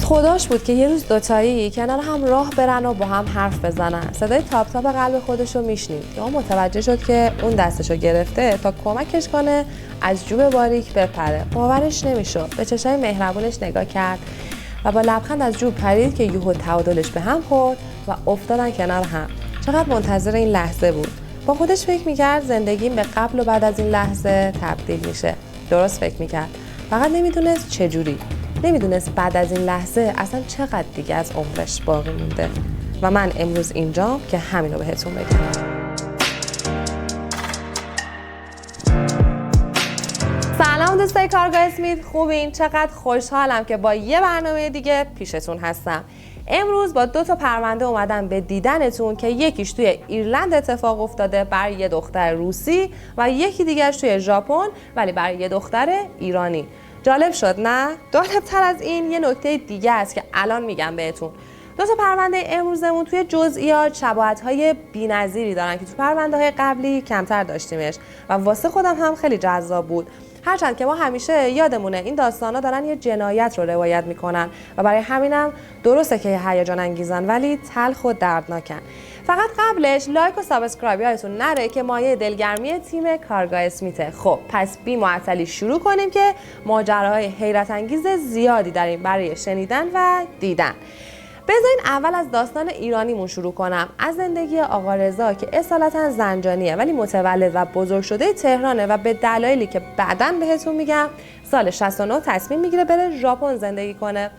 خداش بود که یه روز دوتایی کنار هم راه برن و با هم حرف بزنن. صدای تاپ تاپ قلب خودش رو میشنید. یا متوجه شد که اون دستشو گرفته تا کمکش کنه از جوب باریک بپره. باورش نمیشد. به چشای مهربونش نگاه کرد و با لبخند از جوب پرید که یهو تعادلش به هم خورد و افتادن کنار هم. چقدر منتظر این لحظه بود. با خودش فکر میکرد زندگیم به قبل و بعد از این لحظه تبدیل میشه. درست فکر میکرد. فقط نمیدونست چجوری. نمیدونست بعد از این لحظه اصلا چقدر دیگه از عمرش باقی مونده. و من امروز اینجام که همینو بهتون بگم. سلام دوستای کارگاه اسمیت، خوبین؟ چقدر خوشحالم که با یه برنامه دیگه پیشتون هستم. امروز با 2 تا پرونده اومدم به دیدنتون که یکیش توی ایرلند اتفاق افتاده بر یه دختر روسی و یکی دیگهش توی ژاپن ولی بر یه دختر ایرانی. جالب شد نه؟ جالب‌تر از این یه نکته دیگه است که الان میگم بهتون. 2 تا پرونده امروزمون توی جزئیات شباهت‌های بی‌نظیری دارن که تو پرونده‌های قبلی کمتر داشتیمش و واسه خودم هم خیلی جذاب بود. هرچند که ما همیشه یادمونه این داستانا دارن یه جنایت رو روایت میکنن و برای همینم درسته که هیجان انگیزن ولی تلخ و دردناکن. فقط قبلش لایک و سابسکرایب یادتون نره که مایه دلگرمی تیم کارگاه اسمیته. خب پس بی معطلی شروع کنیم که ماجراهای حیرت انگیز زیادی داریم برای شنیدن و دیدن. بذارین اول از داستان ایرانیمون شروع کنم، از زندگی آقا رضا که اصالتا زنجانیه ولی متولد و بزرگ شده تهرانه و به دلایلی که بعداً بهتون میگم سال 69 تصمیم میگیره بره ژاپن زندگی کنه.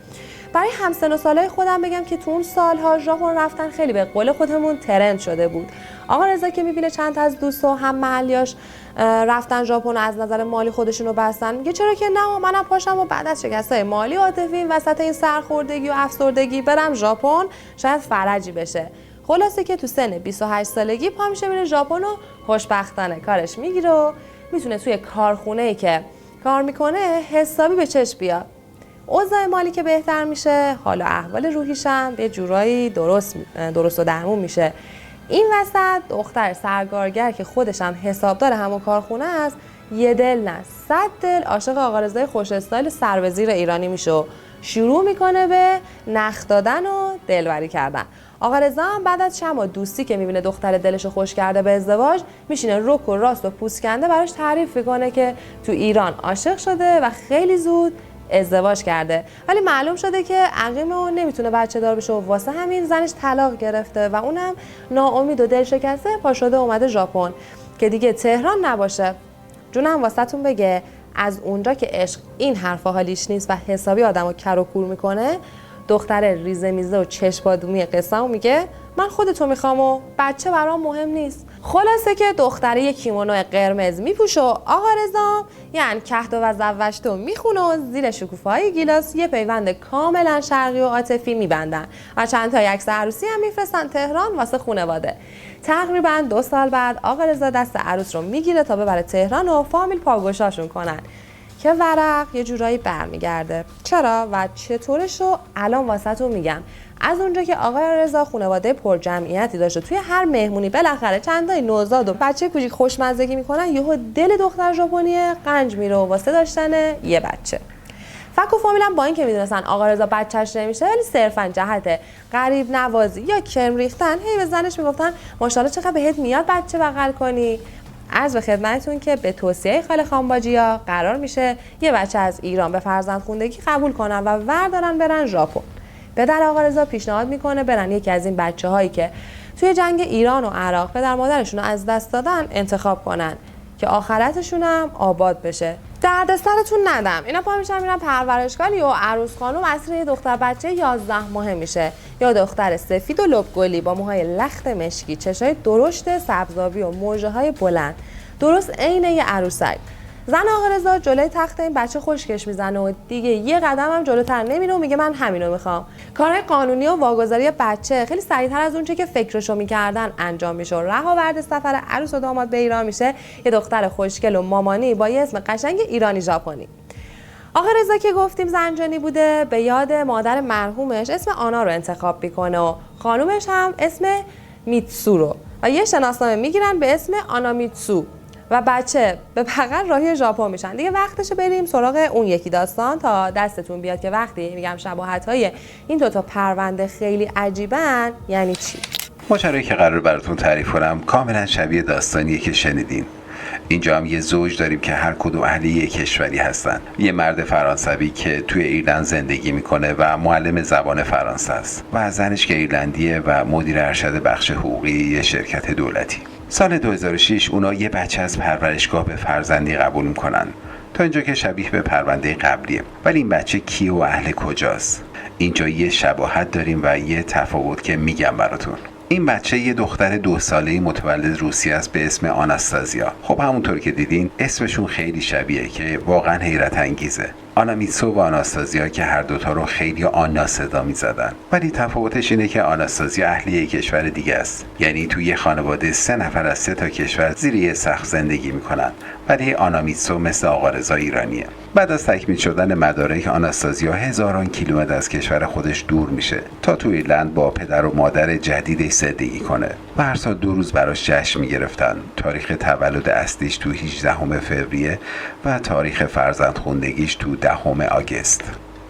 برای همسن و سالای خودم بگم که تو اون سالها ژاپن رفتن خیلی به قول خودمون ترند شده بود. آقا رضا که میبینه چند تا از دوست و هم محلیاش رفتن ژاپن و از نظر مالی خودشونو بستن، میگه چرا که نه، منم پاشم و بعد از شکستای مالی عاطفی وسط این سرخوردگی و افسردگی برم ژاپن، شاید فرجی بشه. خلاصه که تو سن 28 سالگی پا میشه میره ژاپن و خوشبختانه کارش میگیره و میتونه توی کارخونه‌ای که کار میکنه حسابی به چشم بیاد. اوضاع مالی که بهتر میشه، حال و احوال روحیش هم یه جورایی درست و درمون میشه. این وسط دختر سرکارگر که خودش هم حسابدار همون کارخونه است، یه دل نه 100 دل عاشق آقا رضای خوش استایل سروزیر ایرانی میشه و شروع میکنه به نخ دادن و دلبری کردن. آقا رضا هم بعد از چند ماه دوستی که میبینه دختر دلشو خوش کرده به ازدواج، میشینه رک و راست و پوست کنده براش تعریف میکنه که تو ایران عاشق شده و خیلی زود ازدواج کرده ولی معلوم شده که عقیمه نمیتونه بچه دار بشه و واسه همین زنش طلاق گرفته و اونم ناامید و دل شکسته پا شده اومده ژاپن که دیگه تهران نباشه. جونم واسهتون بگه از اونجا که عشق این حرفا حالیش نیست و حسابی آدمو کر و کور میکنه، دختر ریزه میزه و چشم‌بادومی قصه‌مو میگه من خودتو میخوام و بچه برام مهم نیست. خلاصه که دختره یک کیمونو قرمز میپوشه و آقا رضا یعنی کهدو و زوجتو میخونه و زیر شکوفه‌های گیلاس یه پیوند کاملا شرقی و عاطفی میبندن و چند تا عکس عروسی هم میفرستن تهران واسه خانواده. تقریبا 2 سال بعد آقا رضا دست عروس رو میگیره تا ببره تهران و فامیل پاگوشاشون کنن که ورق یه جورایی برمیگرده. چرا و چطورش رو الان واسهتون میگم. از اونجا که آقای رضا خانواده پر جمعیتی داشته، توی هر مهمونی بالاخره چندای نوزاد و بچه کوچیک خوشمزگی میکنن، یهو دل دختر ژاپنی قنج میره واسه داشتن یه بچه. فک و فامیلم با این که میدونستن آقا رضا بچه‌ش نمیشه ولی صرفا جهت غریب نوازی یا کرم ریختن هی به زنش میگفتن ماشاءالله چقدر بهت میاد بچه بغل کنی. عرض به خدمتتون که به توصیه خاله خانباجی‌ها قرار میشه یه بچه از ایران به فرزندخوندگی قبول کنن و وردارن برن ژاپن. پدر آقا رضا پیشنهاد میکنه برن یکی از این بچه‌هایی که توی جنگ ایران و عراق پدر مادرشون رو از دست دادن انتخاب کنن که آخرتشون هم آباد بشه. دردسرتون ندم، اینا پا میشن میرن پرورشگاه و عروس خانم اصر یه دختر بچه 11 ماهه میشه. یا دختر سفید و لبگلی با موهای لخت مشکی، چشای درشت سبزابی و موجه‌های بلند، درست عین یه عروسک. زن آقا رضا جلوی تخت این بچه خشکش میزنه و دیگه یه قدم هم جلوتر نمیره و میگه من همینو میخوام. کارهای قانونی و واگذاری بچه خیلی سریعتر از اونچه که فکرشو میکردن انجام میشه. رهاورد سفر عروس و داماد به ایران میشه یه دختر خوشگل و مامانی با یه اسم قشنگ ایرانی ژاپنی. آقا رضا که گفتیم زنجانی بوده، به یاد مادر مرحومش اسم آنا رو انتخاب میکنه و خانومش هم اسم میتسو رو و یه شناسنامه میگیرن به اسم آنا میتسو. و بچه به بغل راهی ژاپن میشن. دیگه وقتشه بریم سراغ اون یکی داستان تا دستتون بیاد که وقتی میگم شباهت‌های این دوتا پرونده خیلی عجیبن یعنی چی. ماجرایی که قرار براتون تعریف کنم کاملا شبیه داستانیه که شنیدین. اینجا هم یه زوج داریم که هر کدوم اهل یک کشوری هستن. یه مرد فرانسوی که توی ایرلند زندگی میکنه و معلم زبان فرانسه است و زنش که ایرلندیه و مدیر ارشد بخش حقوقی یه شرکت دولتی. سال 2006 اونا یه بچه از پرورشگاه به فرزندی قبول میکنن. تا اینجا که شبیه به پرونده قبلیه، ولی این بچه کیه و اهل کجاست؟ اینجا یه شباهت داریم و یه تفاوت که میگم براتون. این بچه یه دختر 2 ساله‌ای متولد روسیه است به اسم آناستازیا. خب همونطور که دیدین اسمشون خیلی شبیه که واقعا حیرت انگیزه. آنامیتسو و آناستازیا که هر دوتا رو خیلی آنا صدا می‌زدن، ولی تفاوتش اینه که آناستازیا اهل یک کشور دیگه است. یعنی توی یه خانواده 3 نفر از 3 تا کشور زیر یه سقف زندگی میکنن، ولی آنامیتسو مثل آقا رضا ایرانیه. بعد از تکمیل شدن مدارک آناستازیا هزاران کیلومتر از کشور خودش دور میشه تا تو ایرلند با پدر و مادر جدیدش زندگی کنه و هر سال 2 روز براش جشن میگرفتن. تاریخ تولد اصلیش تو 18 فوریه و تاریخ فرزندخوندگیش تو 10 آگوست.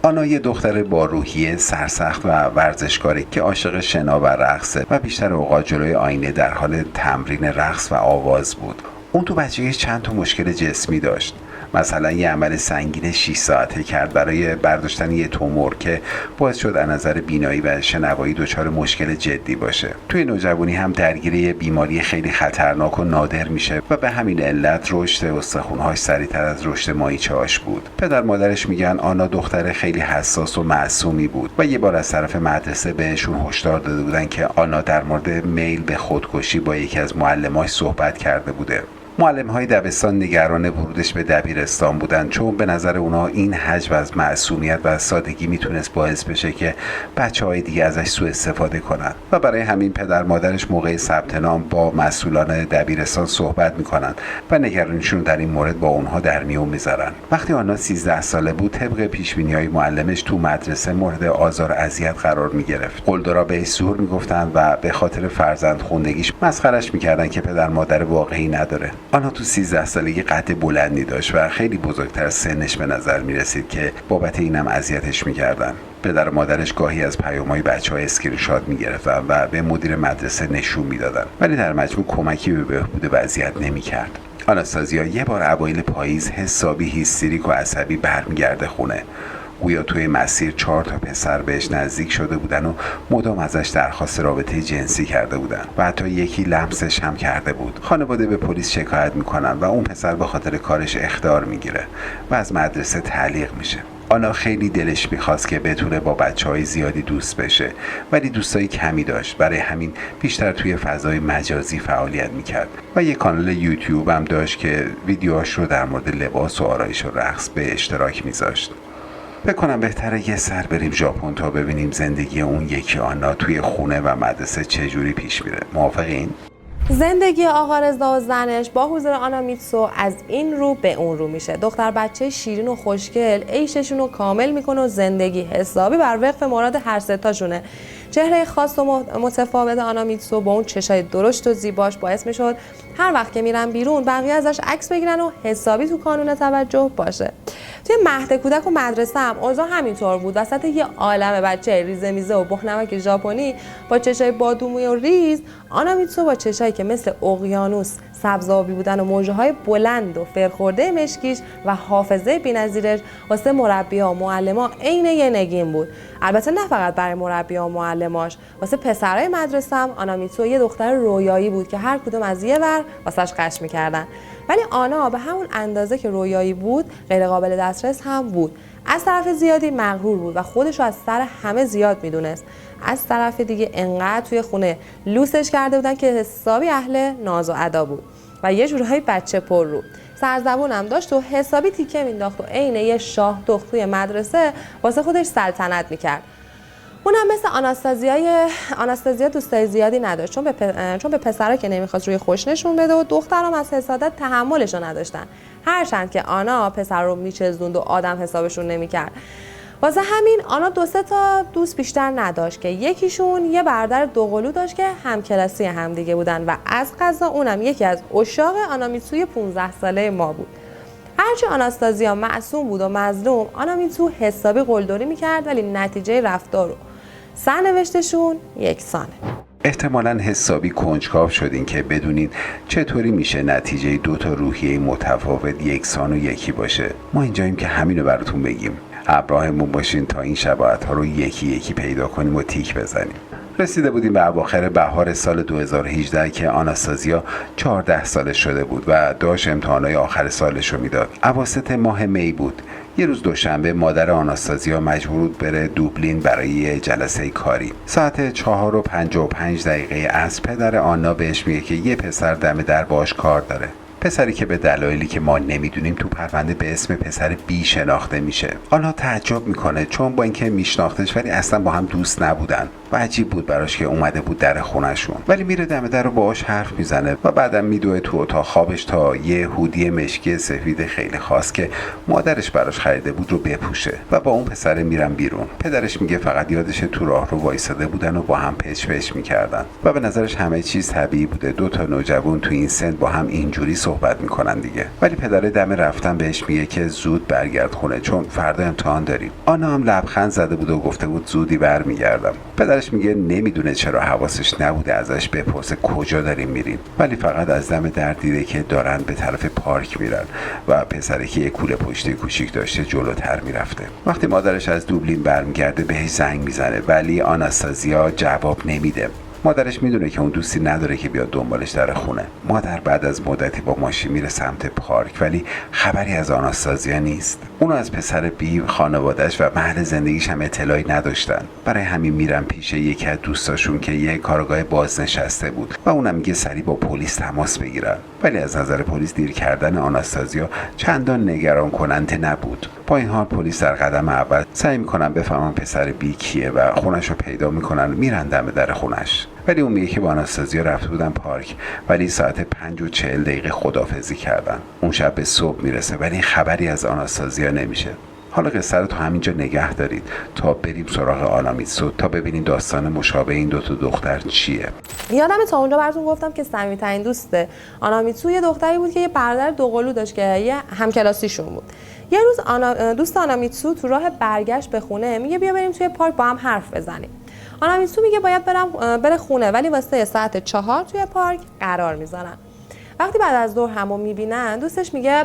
آنا یه دختر با روحیه سرسخت و ورزشکاره که عاشق شنا و رقصه و بیشتر اوقات جلوی آینه در حال تمرین رقص و آواز بود. اون تو بچگیش چند تا مشکل جسمی داشت. مثلا یه عمل سنگین 6 ساعته کرد برای برداشتن یه تومور که باعث شد از نظر بینایی و شنوایی دچار مشکل جدی باشه. توی نوجوانی هم درگیر یه بیماری خیلی خطرناک و نادر میشه و به همین علت رشد استخوان‌هاش سریعتر از رشد ماهیچه‌هاش بود. پدر مادرش میگن آنا دختر خیلی حساس و معصومی بود و یه بار از طرف مدرسه بهشون هشدار داده بودن که آنا در مورد میل به خودکشی با یکی از معلماش صحبت کرده بوده. معلم‌های دبستان نگران ورودش به دبیرستان بودن، چون به نظر اونا این حجم از معصومیت و سادگی میتونست باعث بشه که بچه‌های دیگه ازش سوء استفاده کنن و برای همین پدر مادرش موقع ثبت نام با مسئولان دبیرستان صحبت میکنن و نگرانیشون در این مورد با اونها در میون میذارن. وقتی آنا 13 ساله بود طبق پیش‌بینی‌های معلمش تو مدرسه مورد آزار و اذیت قرار میگرفت. قلدرا بهش زور میگفتن و به خاطر فرزندخوندگیش مسخرش میکردن که پدر مادر واقعی نداره. آنا تو 13 سالگی قد بلندی داشت و خیلی بزرگتر سنش به نظر می رسید که بابت اینم اذیتش می‌کردن. پدر و مادرش گاهی از پیام‌های بچه‌ها اسکرین شات می‌گرفتن و به مدیر مدرسه نشون میدادن، ولی در مجموع کمکی به بهبود وضعیت نمی‌کرد. آناستازیا یه بار اوایل پاییز حسابی هیستریک و عصبی برمیگرده خونه. گویا توی مسیر 4 تا پسر بهش نزدیک شده بودن و مدام ازش درخواست رابطه جنسی کرده بودن و حتی یکی لمسش هم کرده بود. خانواده به پلیس شکایت میکنن و اون پسر به خاطر کارش اخطار میگیره و از مدرسه تعلیق میشه. آنا خیلی دلش میخواست که بتونه با بچه‌های زیادی دوست بشه، ولی دوستای کمی داشت. برای همین بیشتر توی فضای مجازی فعالیت میکرد و یه کانال یوتیوب هم داشت که ویدیوهاش رو در مورد لباس و آرایش و رقص به اشتراک میذاشت. بکنم بهتره یه سر بریم ژاپن تا ببینیم زندگی اون یکی آنا توی خونه و مدرسه چجوری پیش میره. موافقین؟ زندگی آقا رضا و زنش با حضور آنامیتسو از این رو به اون رو میشه. دختر بچه شیرین و خوشگل عیششون رو کامل میکنه و زندگی حسابی بر وفق مراد هر سه تاشونه. چهره خاص و متفاوت آنامیتسو با اون چشای درشت و زیباش باعث میشد هر وقت که میرن بیرون بقیه ازش عکس بگیرن و حسابی تو کانون توجه باشه. توی مهد کودک و مدرسه هم اوضاع همینطور بود. وسط یه عالم بچه ریزه میزه و بهنمک ژاپنی با چشای بادوموی و ریز، آنامیتسو با چشایی که مثل اقیانوس سبزآبی بودن و موجه‌های بلند و فرخورده مشکیش و حافظه بی‌نظیرش واسه مربی‌ها و معلم‌ها عین یه نگین بود. البته نه فقط برای مربی‌ها و معلماش، واسه پسرای مدرسه هم آنامیتسو یه دختر رویایی بود که هر کدوم از یه ور واسش قش می‌کردن. ولی آنا به همون اندازه که رویایی بود غیر قابل دسترس هم بود. از طرف زیادی مغرور بود و خودش رو از سر همه زیاد میدونست. از طرف دیگه انقدر توی خونه لوسش کرده بودن که حسابی اهل ناز و ادا بود و یه جورایی بچه پر رو. سرزبون هم داشت و حسابی تیکه مینداخت و عین یه شاه دخت توی مدرسه واسه خودش سلطنت میکرد. اونم مثل آناستازیا دوستای زیادی نداشت، چون به پسرا که نمیخواست روی خوش نشون بده و دخترام از حسادت تحملشو نداشتن. هرچند که آنا پسر رو میچزوند و آدم حسابشون نمیکرد. واسه همین آنا 2-3 تا دوست بیشتر نداشت که یکیشون یه برادر دوقلو داشت که همکلاسی همدیگه بودن و از قضا اونم یکی از عشاق آنامیتسوی 15 ساله ما بود. هرچی آناستازیا معصوم بود و مظلوم، آنامیتسو حسابی قلدری میکرد ولی نتیجه رفتار و سرنوشتشون یکسانه. احتمالاً حسابی کنجکاو شدین که بدونین چطوری میشه نتیجه 2 تا روحیه متفاوت یکسان و یکی باشه. ما اینجاییم که همینو براتون بگیم. همراهمون باشین تا این شباهت‌ها رو یکی یکی پیدا کنیم و تیک بزنیم. رسیده بودیم به اواخر بهار سال 2018 که آناستازیا 14 سالش شده بود و داشت امتحانات آخر سالش رو میداد. اواسط ماه می بود. یه روز دوشنبه مادر آناستازیا مجبور بود بره دوبلین برای یه جلسه کاری. ساعت 4:55 از پدر آنا بهش میگه که یه پسر دم در باش کار داره. پسری که به دلایلی که ما نمیدونیم تو پرونده به اسم پسر بی شناخته میشه. آنا تعجب میکنه چون با اینکه میشناختش ولی اصلا با هم دوست نبودن و عجیب بود براش که اومده بود در خونشون. ولی میره دم در رو باهاش حرف میزنه و بعدم میدوه تو اتاق خوابش تا یه هودی مشکی سفید خیلی خاص که مادرش براش خریده بود رو بپوشه و با اون پسر میرن بیرون. پدرش میگه فقط یادش تو راه رو وایساده بودن و با هم پچ پچ میکردن و به نظرش همه چیز طبیعی بوده. 2 تا نوجوان تو این سن با هم اینجوری صحبت میکنن دیگه. ولی پدر دم رفتن بهش میگه که زود برگرد خونه چون فردا امتحان داریم. آنا هم لبخند زده بود و گفته بود زودی برمیگردم. پدرش میگه نمیدونه چرا حواسش نبوده ازش بپرسه کجا داریم میریم، ولی فقط از دم در دیده که دارن به طرف پارک میرن و پسری که یه کوله پشتی کوچیک داشته جلوتر میرفته. وقتی مادرش از دوبلین برمیگرده بهش زنگ میزنه ولی آناستازیا جواب نمیده. مادرش میدونه که اون دوستی نداره که بیاد دنبالش در خونه. مادر بعد از مدتی با ماشین میره سمت پارک ولی خبری از آناستازیا نیست. اونو از پسر بی، خانواده‌اش و محل زندگیش هم اطلاعی نداشتن. برای همین میرن پیش یکی از دوستاشون که یه کارگاه بازنشسته بود و اونم میگه سریع با پلیس تماس بگیرن. ولی از نظر پلیس دیر کردن آناستازیا چندان نگران کننده نبود. با این حال پلیس در قدم اول سعی میکنن بفهمن پسر بی کیه و خونش رو پیدا میکنن و میرن دم در خونش. ولی اون میگه که با آناستازیا رفته بودن پارک ولی ساعت 5:40 خداحافظی کردن. اون شب به صبح میرسه ولی خبری از آناستازیا نمیشه. حالا قصه رو تا همینجا نگه دارید تا بریم سراغ آنامیتسو تا ببینیم داستان مشابه این 2 تا دختر چیه. یادم تا اونجا براتون گفتم که صمیمی‌ترین دوست آنامیتسو یه دختری بود که یه برادر دوقلو داشت که یه همکلاسیشون بود. یه روز دوست آنامیتسو تو راه برگشت به خونه میگه بیا بریم توی پارک با هم حرف بزنیم. آنامیتسو میگه باید بره خونه ولی واسه ساعت 4 توی پارک قرار میذارن. وقتی بعد از ظهر همو میبینن دوستش میگه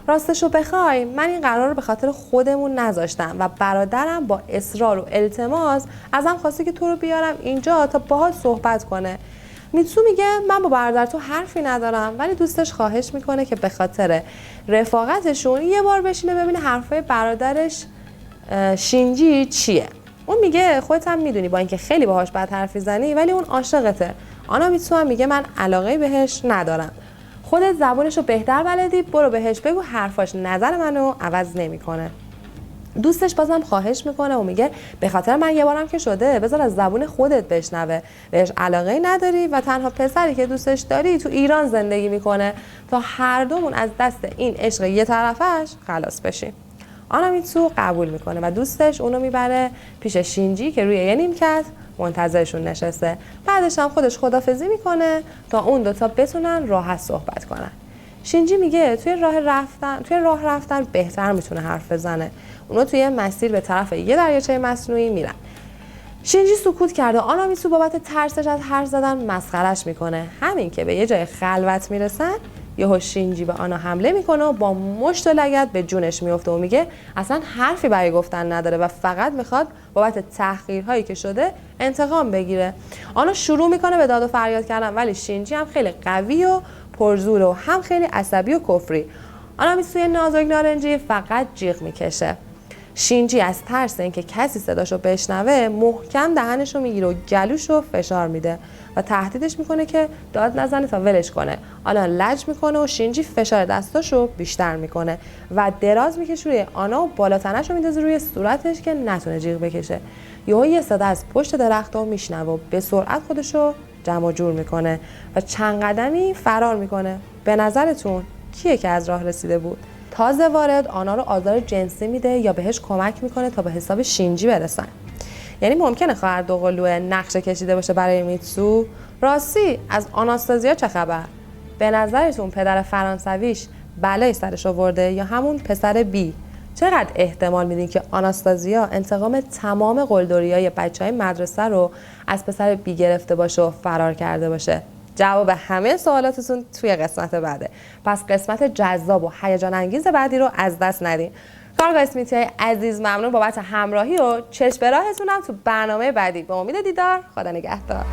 راستشو بخوای من این قرار رو به خاطر خودمون نذاشتم و برادرم با اصرار و التماس ازم خواسته که تو رو بیارم اینجا تا باهات صحبت کنه. میتسو میگه من با برادر تو حرفی ندارم ولی دوستش خواهش میکنه که به خاطر رفاقتشون یه بار بشینه ببینه حرفای برادرش شینجی چیه. اون میگه خودت هم میدونی با اینکه خیلی باهاش بد حرف میزنی ولی اون عاشقته. آنامیتسو هم میگه من علاقه بهش ندارم. خودت زبونشو بهتر بلدی برو بهش بگو حرفاش نظر منو عوض نمیکنه. دوستش بازم خواهش میکنه و میگه به خاطر من یه بارم که شده بذار از زبون خودت بشنوه. بهش علاقه نداری و تنها پسری که دوستش داری تو ایران زندگی میکنه تا هر دومون از دست این عشق یه طرفش خلاص بشیم. آنامیتسو قبول میکنه و دوستش اونو میبره پیش شینجی که روی یه نیمکت منتظرشون نشسته. بعدش هم خودش خدافظی میکنه تا اون 2 تا بتونن راحت صحبت کنن. شینجی میگه توی راه رفتن بهتر میتونه حرف بزنه. اونا توی مسیر به طرف یه دریاچه مصنوعی میرن. شینجی سکوت کرده. آنامیتسو بابت ترسش از حرف زدن مسخرش میکنه. همین که به یه جای خلوت میرسن یهو شینجی به آنا حمله میکنه و با مشت و لگد به جونش میفته و میگه اصلا حرفی برای گفتن نداره و فقط میخواد بابت تحقیرهایی که شده انتقام بگیره. آنا شروع میکنه به داد و فریاد کردن ولی شینجی هم خیلی قوی و پرزور و هم خیلی عصبی و کفری. آنامیتسو نازک نارنجی فقط جیغ میکشه. شینجی از ترس اینکه کسی صداشو بشنوه محکم دهنشو میگیره و گلوشو فشار میده و تهدیدش میکنه که داد نزنه تا ولش کنه. آنا لج میکنه و شینجی فشار دستاشو بیشتر میکنه و دراز میکشه روی آنا و بالا تنشو میندازه روی صورتش که نتونه جیغ بکشه. یهو یه صدا از پشت درخت‌ها میشنوه و به سرعت خودشو جمع جور میکنه و چند قدمی فرار میکنه. به نظرتون کیه که از راه رسیده بود؟ تازه وارد آنها رو آزار جنسی میده یا بهش کمک میکنه تا به حساب شینجی برسن. یعنی ممکنه خواهر دوقلو نقشه کشیده باشه برای میتسو؟ راستی از آناستازیا چه خبر؟ به نظرتون پدر فرانسویش بلای سرش آورده یا همون پسر بی؟ چقدر احتمال میدین که آناستازیا انتقام تمام قلدریای بچهای مدرسه رو از پسر بی گرفته باشه و فرار کرده باشه؟ جواب همه سوالاتتون توی قسمت بعده. پس قسمت جذاب و هیجان انگیز بعدی رو از دست ندین. کارگاه اسمیتی‌های عزیز ممنون بابت همراهی و چشم به راهتونم تو برنامه بعدی. به امید دیدار، خدا نگهدار.